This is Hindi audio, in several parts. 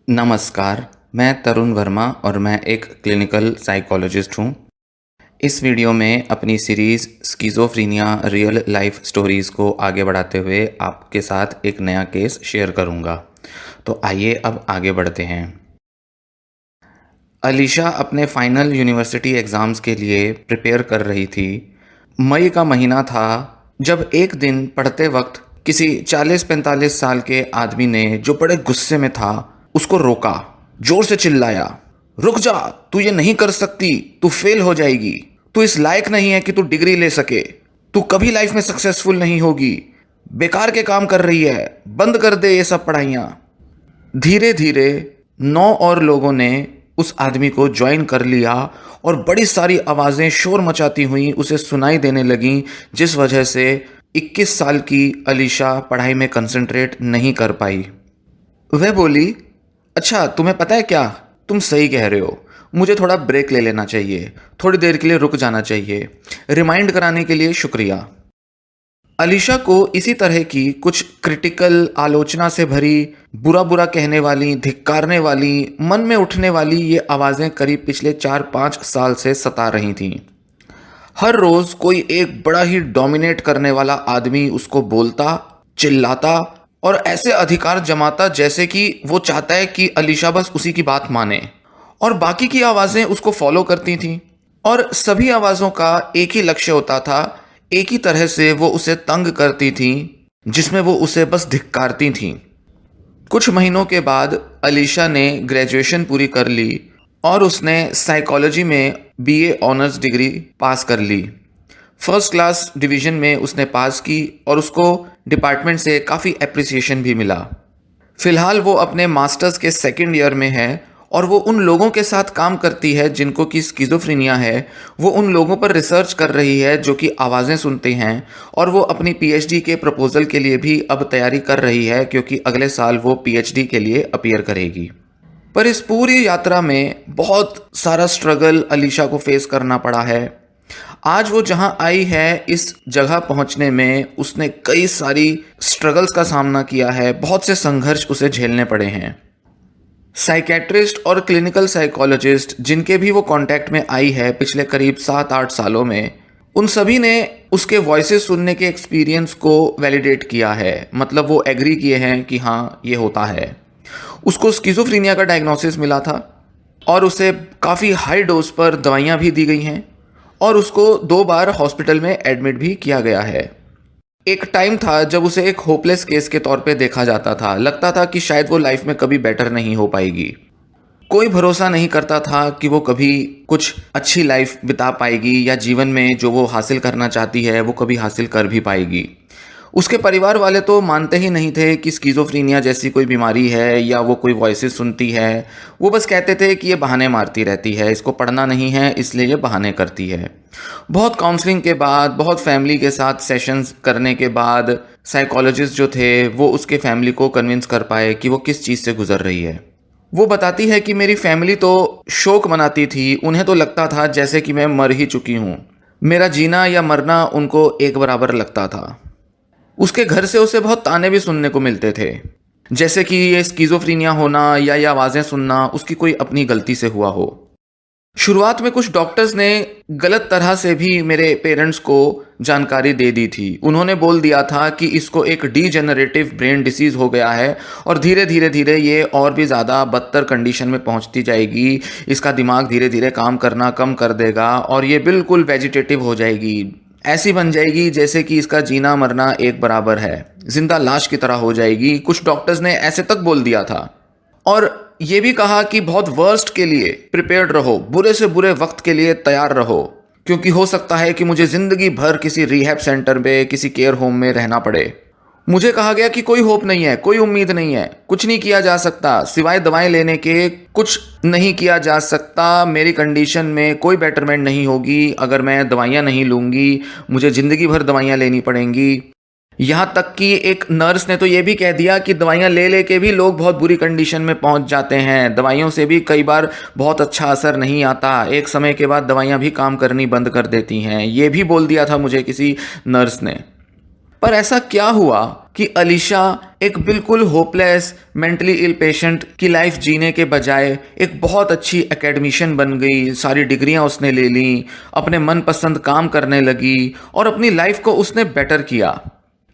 नमस्कार, मैं तरुण वर्मा और मैं एक क्लिनिकल साइकोलॉजिस्ट हूँ। इस वीडियो में अपनी series schizophrenia real life stories को आगे बढ़ाते हुए आपके साथ एक नया केस शेयर करूँगा। तो आइए अब आगे बढ़ते हैं। अलीशा अपने फाइनल यूनिवर्सिटी एग्ज़ाम्स के लिए प्रिपेयर कर रही थी। मई का महीना था जब एक दिन पढ़ते वक्त किसी 40-45 साल के आदमी ने, जो बड़े गुस्से में था, उसको रोका। जोर से चिल्लाया, रुक जा, तू ये नहीं कर सकती, तू फेल हो जाएगी, तू इस लायक नहीं है कि तू डिग्री ले सके, तू कभी लाइफ में सक्सेसफुल नहीं होगी, बेकार के काम कर रही है, बंद कर दे ये सब पढ़ाइयाँ। धीरे धीरे 9 और लोगों ने उस आदमी को ज्वाइन कर लिया और बड़ी सारी आवाज़ें शोर मचाती हुई उसे सुनाई देने लगीं, जिस वजह से 21 साल की अलीशा पढ़ाई में कंसंट्रेट नहीं कर पाई। वह बोली, अच्छा तुम्हें पता है क्या, तुम सही कह रहे हो, मुझे थोड़ा ब्रेक ले लेना चाहिए, थोड़ी देर के लिए रुक जाना चाहिए, रिमाइंड कराने के लिए शुक्रिया। अलीशा को इसी तरह की कुछ क्रिटिकल, आलोचना से भरी, बुरा बुरा कहने वाली, धिक्कारने वाली, मन में उठने वाली ये आवाज़ें करीब पिछले 4-5 साल से सता रही थीं। हर रोज़ कोई एक बड़ा ही डोमिनेट करने वाला आदमी उसको बोलता, चिल्लाता और ऐसे अधिकार जमाता जैसे कि वो चाहता है कि अलीशा बस उसी की बात माने, और बाकी की आवाज़ें उसको फॉलो करती थीं। और सभी आवाज़ों का एक ही लक्ष्य होता था, एक ही तरह से वो उसे तंग करती थीं, जिसमें वो उसे बस धिक्कारती थीं। कुछ महीनों के बाद अलीशा ने ग्रेजुएशन पूरी कर ली और उसने साइकोलॉजी में बीए ऑनर्स डिग्री पास कर ली। फर्स्ट क्लास डिवीज़न में उसने पास की और उसको डिपार्टमेंट से काफ़ी एप्रिसिएशन भी मिला। फ़िलहाल वो अपने मास्टर्स के सेकेंड ईयर में है और वो उन लोगों के साथ काम करती है जिनको कि स्किज़ोफ्रेनिया है। वो उन लोगों पर रिसर्च कर रही है जो कि आवाज़ें सुनते हैं, और वो अपनी पीएचडी के प्रपोज़ल के लिए भी अब तैयारी कर रही है, क्योंकि अगले साल वो पीएचडी के लिए अपीयर करेगी। पर इस पूरी यात्रा में बहुत सारा स्ट्रगल अलीशा को फेस करना पड़ा है। आज वो जहां आई है, इस जगह पहुंचने में उसने कई सारी स्ट्रगल्स का सामना किया है, बहुत से संघर्ष उसे झेलने पड़े हैं। साइकेट्रिस्ट और क्लिनिकल साइकोलॉजिस्ट जिनके भी वो कांटेक्ट में आई है पिछले करीब 7-8 सालों में, उन सभी ने उसके वॉइसेस सुनने के एक्सपीरियंस को वैलिडेट किया है। मतलब वो एग्री किए हैं कि हाँ, ये होता है। उसको स्किज़ोफ्रेनिया का डायग्नोसिस मिला था और उसे काफ़ी हाई डोज पर दवाइयाँ भी दी गई हैं और उसको 2 बार हॉस्पिटल में एडमिट भी किया गया है। एक टाइम था जब उसे एक होपलेस केस के तौर पे देखा जाता था। लगता था कि शायद वो लाइफ में कभी बेटर नहीं हो पाएगी। कोई भरोसा नहीं करता था कि वो कभी कुछ अच्छी लाइफ बिता पाएगी या जीवन में जो वो हासिल करना चाहती है वो कभी हासिल कर भी पाएगी। उसके परिवार वाले तो मानते ही नहीं थे कि स्किज़ोफ्रेनिया जैसी कोई बीमारी है या वो कोई वॉइसेस सुनती है। वो बस कहते थे कि ये बहाने मारती रहती है, इसको पढ़ना नहीं है इसलिए ये बहाने करती है। बहुत काउंसलिंग के बाद, बहुत फैमिली के साथ सेशंस करने के बाद साइकोलॉजिस्ट जो थे वो उसके फैमिली को कन्विंस कर पाए कि वो किस चीज़ से गुजर रही है। वो बताती है कि मेरी फैमिली तो शोक मनाती थी, उन्हें तो लगता था जैसे कि मैं मर ही चुकी हूँ। मेरा जीना या मरना उनको एक बराबर लगता था। उसके घर से उसे बहुत ताने भी सुनने को मिलते थे, जैसे कि ये स्किज़ोफ्रेनिया होना या ये आवाज़ें सुनना उसकी कोई अपनी गलती से हुआ हो। शुरुआत में कुछ डॉक्टर्स ने गलत तरह से भी मेरे पेरेंट्स को जानकारी दे दी थी। उन्होंने बोल दिया था कि इसको एक डीजेनरेटिव ब्रेन डिसीज़ हो गया है और धीरे धीरे ये और भी ज़्यादा बदतर कंडीशन में पहुंचती जाएगी। इसका दिमाग धीरे धीरे काम करना कम कर देगा और ये बिल्कुल वेजिटेटिव हो जाएगी, ऐसी बन जाएगी जैसे कि इसका जीना मरना एक बराबर है, जिंदा लाश की तरह हो जाएगी। कुछ डॉक्टर्स ने ऐसे तक बोल दिया था और ये भी कहा कि बहुत वर्स्ट के लिए प्रिपेयर्ड रहो, बुरे से बुरे वक्त के लिए तैयार रहो, क्योंकि हो सकता है कि मुझे ज़िंदगी भर किसी रिहैब सेंटर में, किसी केयर होम में रहना पड़े। मुझे कहा गया कि कोई होप नहीं है, कोई उम्मीद नहीं है, कुछ नहीं किया जा सकता सिवाय दवाएं लेने के, कुछ नहीं किया जा सकता, मेरी कंडीशन में कोई बेटरमेंट नहीं होगी अगर मैं दवाइयाँ नहीं लूँगी, मुझे ज़िंदगी भर दवाइयाँ लेनी पड़ेंगी। यहाँ तक कि एक नर्स ने तो ये भी कह दिया कि दवाइयाँ ले के भी लोग बहुत बुरी कंडीशन में पहुँच जाते हैं, दवाइयों से भी कई बार बहुत अच्छा असर नहीं आता, एक समय के बाद दवाइयाँ भी काम करनी बंद कर देती हैं। ये भी बोल दिया था मुझे किसी नर्स ने। पर ऐसा क्या हुआ कि अलीशा एक बिल्कुल होपलेस मेंटली इल पेशेंट की लाइफ जीने के बजाय एक बहुत अच्छी एकेडमिशियन बन गई, सारी डिग्रियां उसने ले ली, अपने मनपसंद काम करने लगी और अपनी लाइफ को उसने बेटर किया।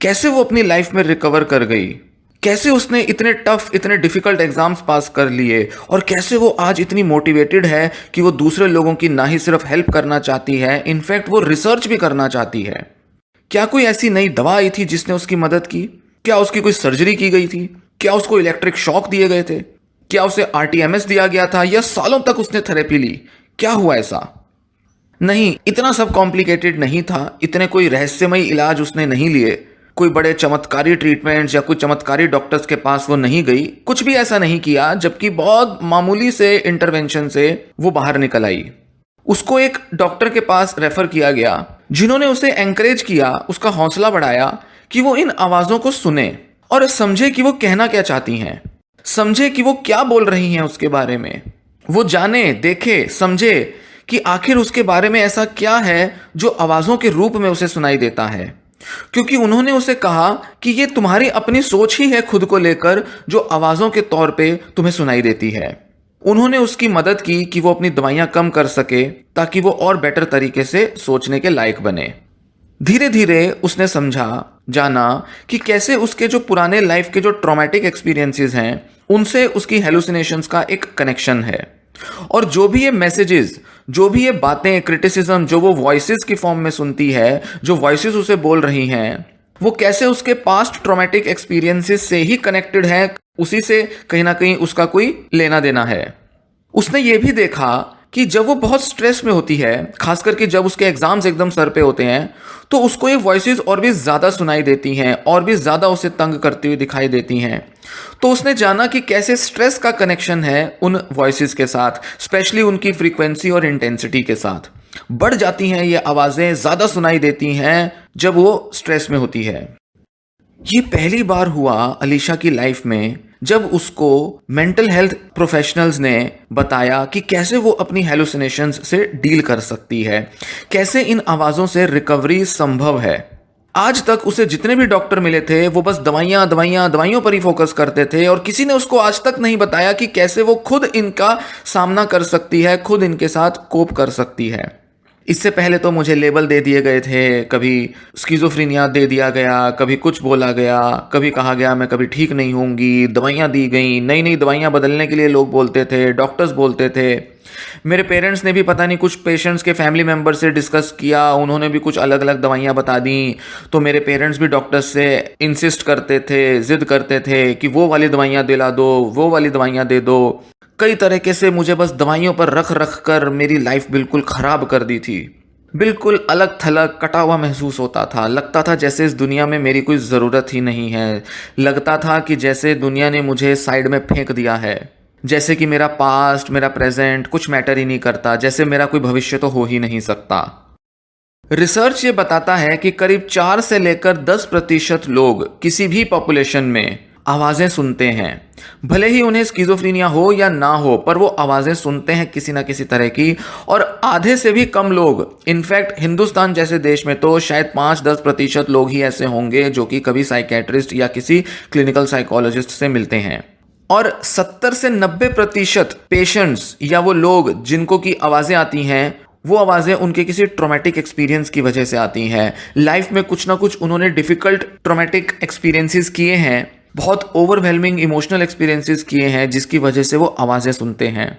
कैसे वो अपनी लाइफ में रिकवर कर गई, कैसे उसने इतने टफ इतने डिफिकल्ट एग्जाम्स पास कर लिए और कैसे वो आज इतनी मोटिवेटेड है कि वो दूसरे लोगों की ना ही सिर्फ हेल्प करना चाहती है, इनफैक्ट वो रिसर्च भी करना चाहती है। क्या कोई ऐसी नई दवा आई थी जिसने उसकी मदद की? क्या उसकी कोई सर्जरी की गई थी? क्या उसको इलेक्ट्रिक शॉक दिए गए थे? क्या उसे आरटीएमएस दिया गया था या सालों तक उसने थेरेपी ली? क्या हुआ ऐसा? नहीं, इतना सब कॉम्प्लिकेटेड नहीं था, इतने कोई रहस्यमयी इलाज उसने नहीं लिए, कोई बड़े चमत्कारी ट्रीटमेंट्स या कोई चमत्कारी डॉक्टर्स के पास वो नहीं गई, कुछ भी ऐसा नहीं किया, जबकि बहुत मामूली से इंटरवेंशन से वो बाहर निकल आई। उसको एक डॉक्टर के पास रेफर किया गया जिन्होंने उसे एंकरेज किया, उसका हौसला बढ़ाया कि वो इन आवाज़ों को सुने और समझे कि वो कहना क्या चाहती हैं, समझे कि वो क्या बोल रही हैं उसके बारे में, वो जाने, देखे, समझे कि आखिर उसके बारे में ऐसा क्या है जो आवाज़ों के रूप में उसे सुनाई देता है। क्योंकि उन्होंने उसे कहा कि ये तुम्हारी अपनी सोच ही है खुद को लेकर जो आवाज़ों के तौर पे तुम्हें सुनाई देती है। उन्होंने उसकी मदद की कि वो अपनी दवाइयां कम कर सके ताकि वो और बेटर तरीके से सोचने के लायक बने। धीरे धीरे उसने समझा, जाना कि कैसे उसके जो पुराने लाइफ के जो ट्रॉमेटिक एक्सपीरियंसेस हैं उनसे उसकी हेलुसिनेशंस का एक कनेक्शन है, और जो भी ये मैसेजेस, जो भी ये बातें, क्रिटिसिज्म जो वो वॉइसेस की फॉर्म में सुनती है, जो वॉइसेस उसे बोल रही हैं, वो कैसे उसके पास्ट ट्रॉमेटिक एक्सपीरियंसेस से ही कनेक्टेड है, उसी से कहीं ना कहीं उसका कोई लेना देना है। उसने ये भी देखा कि जब वो बहुत स्ट्रेस में होती है, खास करके जब उसके एग्जाम्स एकदम सर पे होते हैं, तो उसको ये वॉइसेस और भी ज़्यादा सुनाई देती हैं और भी ज़्यादा उसे तंग करती हुई दिखाई देती हैं। तो उसने जाना कि कैसे स्ट्रेस का कनेक्शन है उन वॉइसेस के साथ, स्पेशली उनकी फ्रीक्वेंसी और इंटेंसिटी के साथ। बढ़ जाती हैं ये आवाज़ें, ज़्यादा सुनाई देती हैं जब वो स्ट्रेस में होती है। ये पहली बार हुआ अलीशा की लाइफ में जब उसको मेंटल हेल्थ प्रोफेशनल्स ने बताया कि कैसे वो अपनी हेलुसिनेशंस से डील कर सकती है, कैसे इन आवाज़ों से रिकवरी संभव है। आज तक उसे जितने भी डॉक्टर मिले थे वो बस दवाइयाँ दवाइयाँ दवाइयों पर ही फोकस करते थे और किसी ने उसको आज तक नहीं बताया कि कैसे वो खुद इनका सामना कर सकती है, खुद इनके साथ कोप कर सकती है। इससे पहले तो मुझे लेबल दे दिए गए थे, कभी स्किज़ोफ्रेनिया दे दिया गया, कभी कुछ बोला गया, कभी कहा गया मैं कभी ठीक नहीं होंगी, दवाइयाँ दी गई, नई नई दवाइयाँ बदलने के लिए लोग बोलते थे, डॉक्टर्स बोलते थे। मेरे पेरेंट्स ने भी पता नहीं कुछ पेशेंट्स के फैमिली मेम्बर से डिस्कस किया, उन्होंने भी कुछ अलग अलग दवाइयाँ बता दी, तो मेरे पेरेंट्स भी डॉक्टर्स से इंसिस्ट करते थे, ज़िद करते थे कि वो वाली दवाइयाँ दिला दो, वो वाली दवाइयाँ दे दो। कई तरीके से मुझे बस दवाइयों पर रख रख कर मेरी लाइफ बिल्कुल ख़राब कर दी थी। बिल्कुल अलग थलग कटा हुआ महसूस होता था, लगता था जैसे इस दुनिया में मेरी कोई ज़रूरत ही नहीं है, लगता था कि जैसे दुनिया ने मुझे साइड में फेंक दिया है, जैसे कि मेरा पास्ट मेरा प्रेजेंट कुछ मैटर ही नहीं करता, जैसे मेरा कोई भविष्य तो हो ही नहीं सकता। रिसर्च ये बताता है कि करीब 4 से लेकर 10% लोग किसी भी पॉपुलेशन में आवाज़ें सुनते हैं, भले ही उन्हें स्किज़ोफ्रेनिया हो या ना हो, पर वो आवाज़ें सुनते हैं किसी ना किसी तरह की। और आधे से भी कम लोग, इनफैक्ट हिंदुस्तान जैसे देश में तो शायद 5-10% लोग ही ऐसे होंगे जो कि कभी साइकेट्रिस्ट या किसी क्लिनिकल साइकोलॉजिस्ट से मिलते हैं। और 70 से 90% पेशेंट्स या वो लोग जिनको की आवाज़ें आती हैं, वो आवाज़ें उनके किसी ट्रॉमेटिक एक्सपीरियंस की वजह से आती हैं। लाइफ में कुछ ना कुछ उन्होंने डिफ़िकल्ट ट्रॉमेटिक एक्सपीरियंसेस किए हैं, बहुत ओवरवेलमिंग इमोशनल एक्सपीरियंसेस किए हैं, जिसकी वजह से वो आवाज़ें सुनते हैं।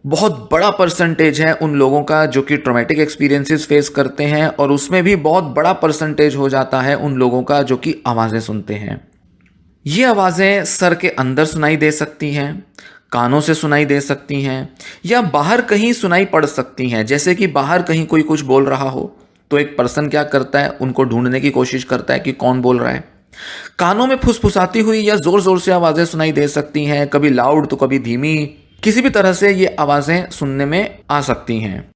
बहुत बड़ा परसेंटेज है उन लोगों का जो कि ट्रॉमेटिक एक्सपीरियंसेस फेस करते हैं, और उसमें भी बहुत बड़ा परसेंटेज हो जाता है उन लोगों का जो कि आवाज़ें सुनते हैं। ये आवाज़ें सर के अंदर सुनाई दे सकती हैं, कानों से सुनाई दे सकती हैं, या बाहर कहीं सुनाई पड़ सकती हैं। जैसे कि बाहर कहीं कोई कुछ बोल रहा हो तो एक पर्सन क्या करता है, उनको ढूंढने की कोशिश करता है कि कौन बोल रहा है। कानों में फुसफुसाती हुई या जोर जोर से आवाज़ें सुनाई दे सकती हैं, कभी लाउड तो कभी धीमी, किसी भी तरह से ये आवाज़ें सुनने में आ सकती हैं।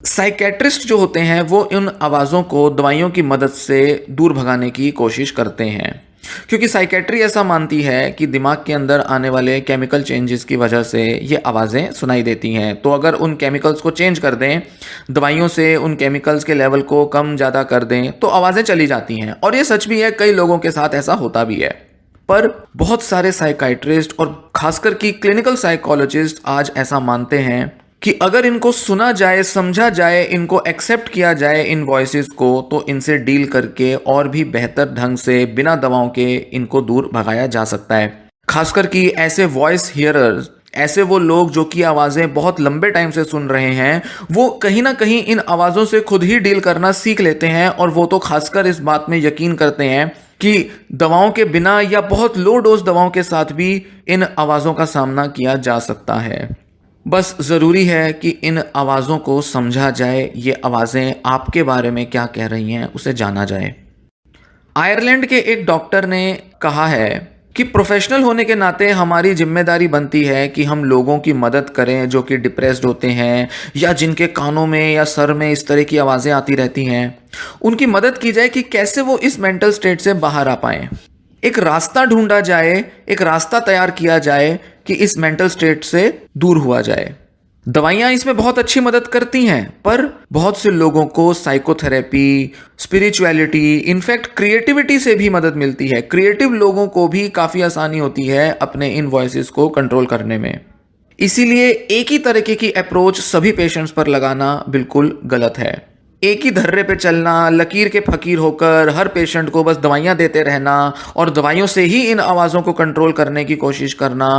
साइकेट्रिस्ट जो होते हैं वो इन आवाज़ों को दवाइयों की मदद से दूर भगाने की कोशिश करते हैं। क्योंकि साइकेट्री ऐसा मानती है कि दिमाग के अंदर आने वाले केमिकल चेंजेस की वजह से ये आवाज़ें सुनाई देती हैं। तो अगर उन केमिकल्स को चेंज कर दें, दवाइयों से उन केमिकल्स के लेवल को कम ज़्यादा कर दें, तो आवाज़ें चली जाती हैं। और ये सच भी है, कई लोगों के साथ ऐसा होता भी है। पर बहुत सारे साइकाइट्रिस्ट और खासकर कि क्लिनिकल साइकोलॉजिस्ट आज ऐसा मानते हैं कि अगर इनको सुना जाए, समझा जाए, इनको एक्सेप्ट किया जाए इन वॉइसेस को, तो इनसे डील करके और भी बेहतर ढंग से बिना दवाओं के इनको दूर भगाया जा सकता है। खासकर कि ऐसे वॉइस हियरर्स, ऐसे वो लोग जो कि आवाज़ें बहुत लंबे टाइम से सुन रहे हैं, वो कहीं ना कहीं इन आवाज़ों से खुद ही डील करना सीख लेते हैं। और वो तो खासकर इस बात में यकीन करते हैं कि दवाओं के बिना या बहुत लो डोज दवाओं के साथ भी इन आवाज़ों का सामना किया जा सकता है। बस ज़रूरी है कि इन आवाज़ों को समझा जाए, ये आवाज़ें आपके बारे में क्या कह रही हैं उसे जाना जाए। आयरलैंड के एक डॉक्टर ने कहा है कि प्रोफेशनल होने के नाते हमारी जिम्मेदारी बनती है कि हम लोगों की मदद करें जो कि डिप्रेस्ड होते हैं या जिनके कानों में या सर में इस तरह की आवाज़ें आती रहती हैं। उनकी मदद की जाए कि कैसे वो इस मेंटल स्टेट से बाहर आ पाएं। एक रास्ता ढूंढा जाए, एक रास्ता तैयार किया जाए कि इस मेंटल स्टेट से दूर हुआ जाए। दवाइयाँ इसमें बहुत अच्छी मदद करती हैं, पर बहुत से लोगों को साइकोथेरेपी, स्पिरिचुअलिटी, इनफैक्ट क्रिएटिविटी से भी मदद मिलती है। क्रिएटिव लोगों को भी काफ़ी आसानी होती है अपने इन वॉइसेस को कंट्रोल करने में। इसीलिए एक ही तरीके की अप्रोच सभी पेशेंट्स पर लगाना बिल्कुल गलत है। एक ही धर्रे पे चलना, लकीर के फकीर होकर हर पेशेंट को बस दवाइयाँ देते रहना और दवाइयों से ही इन आवाज़ों को कंट्रोल करने की कोशिश करना,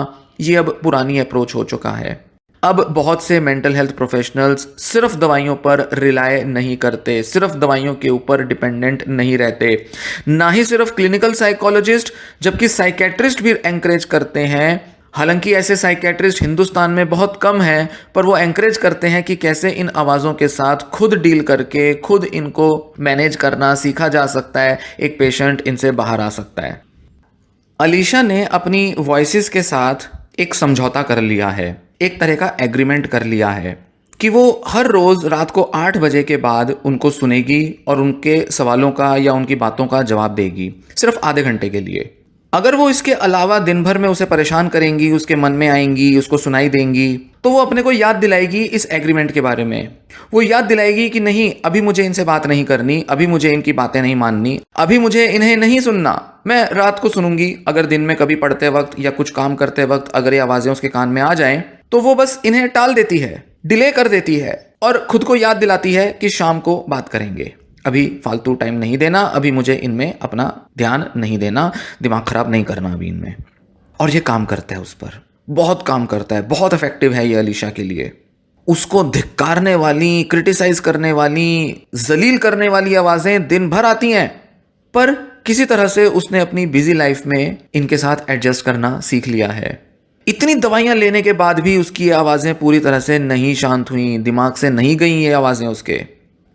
ये अब पुरानी अप्रोच हो चुका है। अब बहुत से मेंटल हेल्थ प्रोफेशनल्स सिर्फ दवाइयों पर रिलाय नहीं करते, सिर्फ दवाइयों के ऊपर डिपेंडेंट नहीं रहते। ना ही सिर्फ क्लिनिकल साइकोलॉजिस्ट, जबकि साइकेट्रिस्ट भी एंकरेज करते हैं। हालांकि ऐसे साइकेट्रिस्ट हिंदुस्तान में बहुत कम हैं, पर वो एंकरेज करते हैं कि कैसे इन आवाज़ों के साथ खुद डील करके खुद इनको मैनेज करना सीखा जा सकता है, एक पेशेंट इनसे बाहर आ सकता है। अलीशा ने अपनी वॉइसेस के साथ एक समझौता कर लिया है, एक तरह का एग्रीमेंट कर लिया है कि वो हर रोज़ रात को 8 बजे के बाद उनको सुनेगी और उनके सवालों का या उनकी बातों का जवाब देगी, सिर्फ आधे घंटे के लिए। अगर वो इसके अलावा दिन भर में उसे परेशान करेंगी, उसके मन में आएंगी, उसको सुनाई देंगी, तो वो अपने को याद दिलाएगी इस एग्रीमेंट के बारे में। वो याद दिलाएगी कि नहीं, अभी मुझे इनसे बात नहीं करनी, अभी मुझे इनकी बातें नहीं माननी, अभी मुझे इन्हें नहीं सुनना, मैं रात को सुनूंगी। अगर दिन में कभी पढ़ते वक्त या कुछ काम करते वक्त अगर ये आवाज़ें उसके कान में आ जाएं, तो वो बस इन्हें टाल देती है, डिले कर देती है और खुद को याद दिलाती है कि शाम को बात करेंगे, अभी फालतू टाइम नहीं देना, अभी मुझे इनमें अपना ध्यान नहीं देना, दिमाग खराब नहीं करना अभी इनमें। और ये काम करता है, उस पर बहुत काम करता है, बहुत इफेक्टिव है ये अलीशा के लिए। उसको धिक्कारने वाली, क्रिटिसाइज करने वाली, जलील करने वाली आवाज़ें दिन भर आती हैं, पर किसी तरह से उसने अपनी बिजी लाइफ में इनके साथ एडजस्ट करना सीख लिया है। इतनी दवाइयाँ लेने के बाद भी उसकी आवाज़ें पूरी तरह से नहीं शांत हुई, दिमाग से नहीं गई ये आवाज़ें उसके।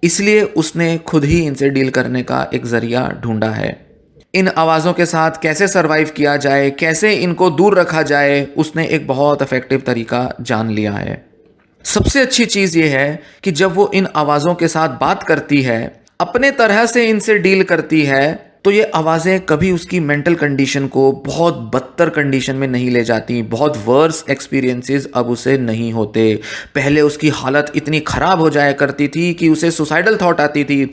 इसलिए उसने खुद ही इनसे डील करने का एक जरिया ढूंढा है। इन आवाज़ों के साथ कैसे सरवाइव किया जाए, कैसे इनको दूर रखा जाए, उसने एक बहुत इफेक्टिव तरीका जान लिया है। सबसे अच्छी चीज़ ये है कि जब वो इन आवाज़ों के साथ बात करती है, अपने तरह से इनसे डील करती है, तो ये आवाज़ें कभी उसकी मेंटल कंडीशन को बहुत बदतर कंडीशन में नहीं ले जाती। बहुत वर्स एक्सपीरियंसेस अब उसे नहीं होते। पहले उसकी हालत इतनी ख़राब हो जाया करती थी कि उसे सुसाइडल थॉट आती थी,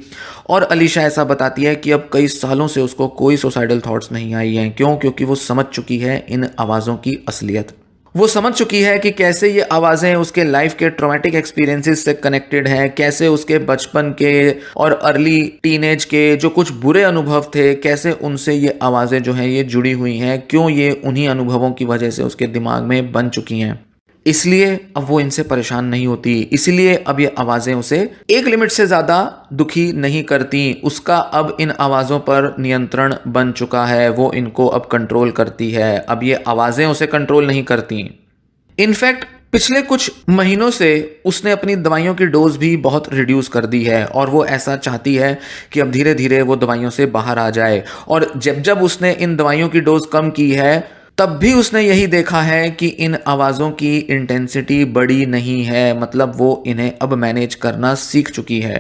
और अलीशा ऐसा बताती है कि अब कई सालों से उसको कोई सुसाइडल थॉट्स नहीं आई हैं। क्यों? क्योंकि वो समझ चुकी है इन आवाज़ों की असलियत। वो समझ चुकी है कि कैसे ये आवाज़ें उसके लाइफ के ट्रॉमेटिक एक्सपीरियंसेस से कनेक्टेड हैं, कैसे उसके बचपन के और अर्ली टीनेज के जो कुछ बुरे अनुभव थे, कैसे उनसे ये आवाज़ें जो हैं ये जुड़ी हुई हैं, क्यों ये उन्हीं अनुभवों की वजह से उसके दिमाग में बन चुकी हैं। इसलिए अब वो इनसे परेशान नहीं होती, इसलिए अब ये आवाज़ें उसे एक लिमिट से ज़्यादा दुखी नहीं करती। उसका अब इन आवाज़ों पर नियंत्रण बन चुका है, वो इनको अब कंट्रोल करती है, अब ये आवाज़ें उसे कंट्रोल नहीं करती। इनफैक्ट पिछले कुछ महीनों से उसने अपनी दवाइयों की डोज भी बहुत रिड्यूस कर दी है, और वो ऐसा चाहती है कि अब धीरे धीरे वो दवाइयों से बाहर आ जाए। और जब जब उसने इन दवाइयों की डोज कम की है, तब भी उसने यही देखा है कि इन आवाज़ों की इंटेंसिटी बड़ी नहीं है, मतलब वो इन्हें अब मैनेज करना सीख चुकी है।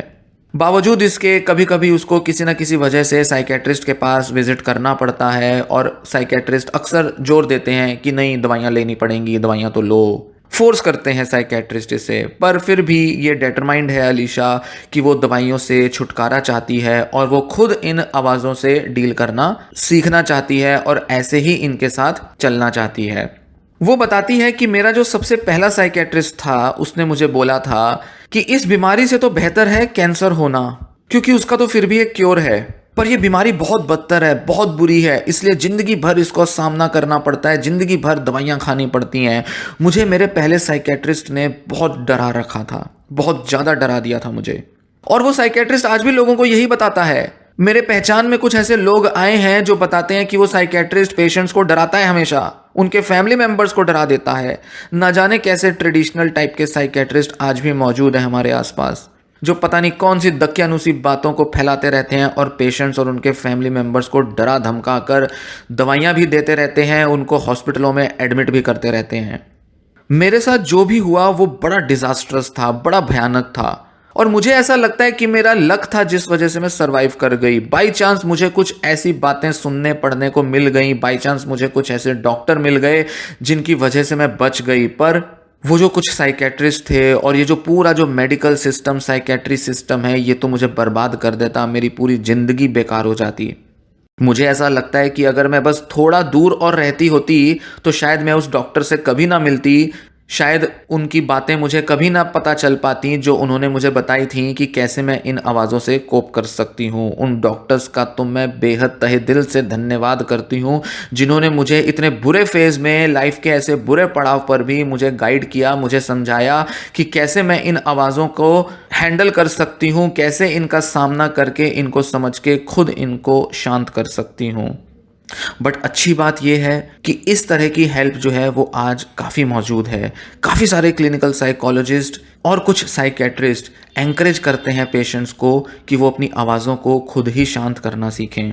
बावजूद इसके कभी कभी उसको किसी न किसी वजह से साइकेट्रिस्ट के पास विजिट करना पड़ता है और साइकेट्रिस्ट अक्सर जोर देते हैं कि नहीं दवाइयाँ लेनी पड़ेंगी, दवाइयाँ तो लो, फोर्स करते हैं साइकेट्रिस्ट इसे। पर फिर भी ये डिटरमाइंड है अलीशा कि वो दवाइयों से छुटकारा चाहती है और वो खुद इन आवाज़ों से डील करना सीखना चाहती है और ऐसे ही इनके साथ चलना चाहती है। वो बताती है कि मेरा जो सबसे पहला साइकेट्रिस्ट था उसने मुझे बोला था कि इस बीमारी से तो बेहतर है कैंसर होना, क्योंकि उसका तो फिर भी एक क्योर है, पर यह बीमारी बहुत बदतर है, बहुत बुरी है, इसलिए जिंदगी भर इसको सामना करना पड़ता है, जिंदगी भर दवाइयाँ खानी पड़ती हैं। मुझे मेरे पहले साइकेट्रिस्ट ने बहुत डरा रखा था, बहुत ज़्यादा डरा दिया था मुझे। और वो साइकेट्रिस्ट आज भी लोगों को यही बताता है। मेरे पहचान में कुछ ऐसे लोग आए हैं जो बताते हैं कि वो साइकेट्रिस्ट पेशेंट्स को डराता है, हमेशा उनके फैमिली मेंबर्स को डरा देता है। ना जाने कैसे ट्रेडिशनल टाइप के साइकेट्रिस्ट आज भी मौजूद हैं हमारे आसपास, जो पता नहीं कौन सी दकियानुसी बातों को फैलाते रहते हैं और पेशेंट्स और उनके फैमिली मेंबर्स को डरा धमका कर दवाइयाँ भी देते रहते हैं, उनको हॉस्पिटलों में एडमिट भी करते रहते हैं। मेरे साथ जो भी हुआ वो बड़ा डिजास्ट्रस था, बड़ा भयानक था, और मुझे ऐसा लगता है कि मेरा लक था जिस वजह से मैं सरवाइव कर गई। बाई चांस मुझे कुछ ऐसी बातें सुनने पढ़ने को मिल गई, बाई चांस मुझे कुछ ऐसे डॉक्टर मिल गए जिनकी वजह से मैं बच गई। पर वो जो कुछ साइकेट्रिस्ट थे और ये जो पूरा जो मेडिकल सिस्टम, साइकेट्री सिस्टम है, ये तो मुझे बर्बाद कर देता, मेरी पूरी जिंदगी बेकार हो जाती। मुझे ऐसा लगता है कि अगर मैं बस थोड़ा दूर और रहती होती तो शायद मैं उस डॉक्टर से कभी ना मिलती, शायद उनकी बातें मुझे कभी ना पता चल पाती जो उन्होंने मुझे बताई थी कि कैसे मैं इन आवाज़ों से कोप कर सकती हूँ। उन डॉक्टर्स का तो मैं बेहद तहे दिल से धन्यवाद करती हूँ जिन्होंने मुझे इतने बुरे फेज़ में, लाइफ के ऐसे बुरे पड़ाव पर भी मुझे गाइड किया, मुझे समझाया कि कैसे मैं इन आवाज़ों को हैंडल कर सकती हूँ, कैसे इनका सामना करके इनको समझ के खुद इनको शांत कर सकती हूँ। बट अच्छी बात यह है कि इस तरह की हेल्प जो है वो आज काफ़ी मौजूद है। काफ़ी सारे क्लिनिकल साइकोलॉजिस्ट और कुछ साइकेट्रिस्ट एंकरेज करते हैं पेशेंट्स को कि वो अपनी आवाज़ों को खुद ही शांत करना सीखें।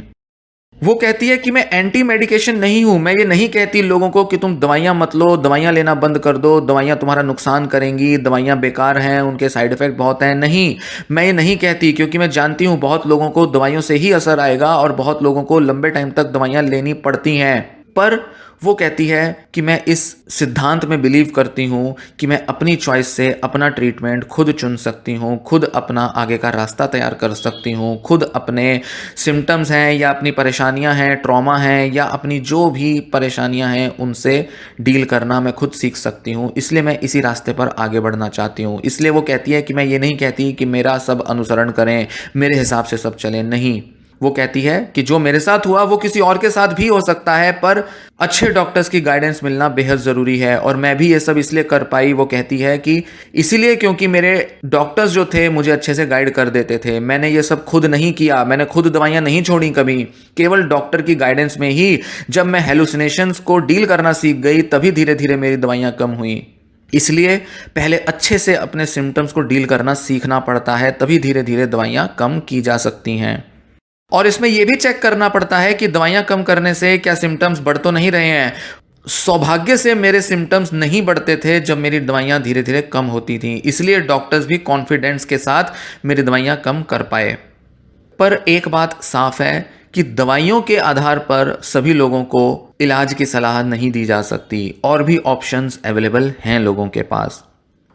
वो कहती है कि मैं एंटी मेडिकेशन नहीं हूं, मैं ये नहीं कहती लोगों को कि तुम दवाइयां मत लो, दवाइयां लेना बंद कर दो, दवाइयां तुम्हारा नुकसान करेंगी, दवाइयां बेकार हैं, उनके साइड इफेक्ट बहुत हैं। नहीं, मैं ये नहीं कहती, क्योंकि मैं जानती हूं बहुत लोगों को दवाइयों से ही असर आएगा और बहुत लोगों को लंबे टाइम तक दवाइयां लेनी पड़ती हैं। पर वो कहती है कि मैं इस सिद्धांत में बिलीव करती हूँ कि मैं अपनी चॉइस से अपना ट्रीटमेंट खुद चुन सकती हूँ, खुद अपना आगे का रास्ता तैयार कर सकती हूँ, खुद अपने सिम्टम्स हैं या अपनी परेशानियाँ हैं, ट्रॉमा हैं या अपनी जो भी परेशानियाँ हैं उनसे डील करना मैं खुद सीख सकती हूँ। इसलिए मैं इसी रास्ते पर आगे बढ़ना चाहती हूँ। इसलिए वो कहती है कि मैं ये नहीं कहती कि मेरा सब अनुसरण करें, मेरे हिसाब से सब चले, नहीं। वो कहती है कि जो मेरे साथ हुआ वो किसी और के साथ भी हो सकता है, पर अच्छे डॉक्टर्स की गाइडेंस मिलना बेहद ज़रूरी है। और मैं भी ये सब इसलिए कर पाई, वो कहती है कि इसीलिए क्योंकि मेरे डॉक्टर्स जो थे मुझे अच्छे से गाइड कर देते थे। मैंने ये सब खुद नहीं किया, मैंने खुद दवाइयाँ नहीं छोड़ी कभी, केवल डॉक्टर की गाइडेंस में ही जब मैं हेलुसिनेशंस को डील करना सीख गई तभी धीरे धीरे मेरी दवाइयाँ कम हुई। इसलिए पहले अच्छे से अपने सिम्टम्स को डील करना सीखना पड़ता है, तभी धीरे धीरे दवाइयाँ कम की जा सकती हैं। और इसमें यह भी चेक करना पड़ता है कि दवाइयां कम करने से क्या सिम्टम्स बढ़ तो नहीं रहे हैं। सौभाग्य से मेरे सिम्टम्स नहीं बढ़ते थे जब मेरी दवाइयां धीरे धीरे कम होती थीं, इसलिए डॉक्टर्स भी कॉन्फिडेंस के साथ मेरी दवाइयां कम कर पाए। पर एक बात साफ है कि दवाइयों के आधार पर सभी लोगों को इलाज की सलाह नहीं दी जा सकती, और भी ऑप्शंस अवेलेबल हैं लोगों के पास।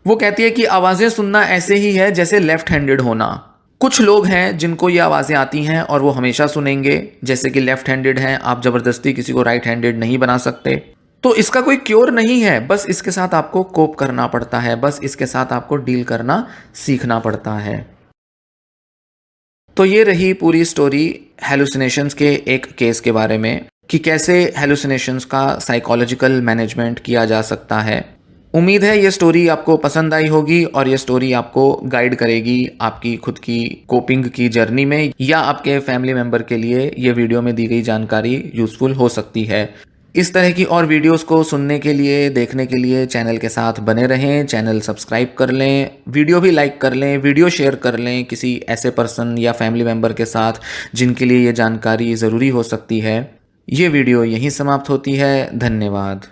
वो कहती है कि आवाज़ें सुनना ऐसे ही है जैसे लेफ्ट हैंडेड होना। कुछ लोग हैं जिनको ये आवाज़ें आती हैं और वो हमेशा सुनेंगे, जैसे कि लेफ्ट हैंडेड हैं, आप ज़बरदस्ती किसी को राइट हैंडेड नहीं बना सकते। तो इसका कोई क्योर नहीं है, बस इसके साथ आपको कोप करना पड़ता है, बस इसके साथ आपको डील करना सीखना पड़ता है। तो ये रही पूरी स्टोरी हेलुसिनेशंस के एक केस के बारे में कि कैसे हेलुसिनेशंस का साइकोलॉजिकल मैनेजमेंट किया जा सकता है। उम्मीद है ये स्टोरी आपको पसंद आई होगी और ये स्टोरी आपको गाइड करेगी आपकी खुद की कोपिंग की जर्नी में, या आपके फैमिली मेंबर के लिए ये वीडियो में दी गई जानकारी यूजफुल हो सकती है। इस तरह की और वीडियोस को सुनने के लिए, देखने के लिए चैनल के साथ बने रहें। चैनल सब्सक्राइब कर लें, वीडियो भी लाइक कर लें, वीडियो शेयर कर लें किसी ऐसे पर्सन या फैमिली मेंबर के साथ जिनके लिए ये जानकारी ज़रूरी हो सकती है। ये वीडियो यहीं समाप्त होती है। धन्यवाद।